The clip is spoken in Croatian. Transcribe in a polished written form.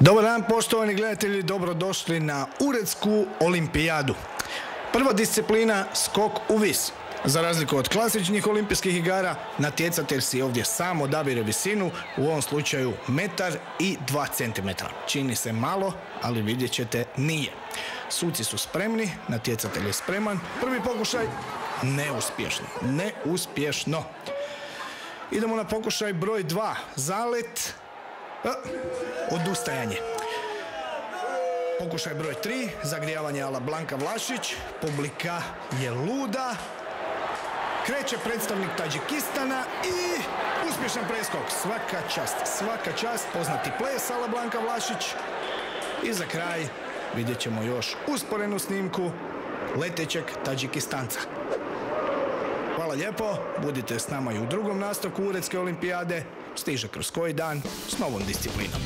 Dobar dan, poštovani gledatelji, dobrodošli na Uredsku olimpijadu. Prva disciplina skok u vis. Za razliku od klasičnih olimpijskih igara, natjecatelj si ovdje sam odabire visinu, u ovom slučaju 1,2 cm. Čini se malo, ali vidjet ćete nije. Suci su spremni, natjecatelj je spreman. Prvi pokušaj, neuspješno. Idemo na pokušaj broj 2, zalet, odustajanje. Pokušaj broj 3, zagrijavanje ala Blanka Vlašić, publika je luda. Kreće predstavnik Tadžikistana i uspješan preskok. Svaka čast, poznati ples ala Blanka Vlašić. I za kraj vidjet ćemo još usporenu snimku letećeg Tadžikistanca. Hvala lijepo, budite s nama i u drugom nastavku Uredske olimpijade. Stiže kroz koji dan s novom disciplinom.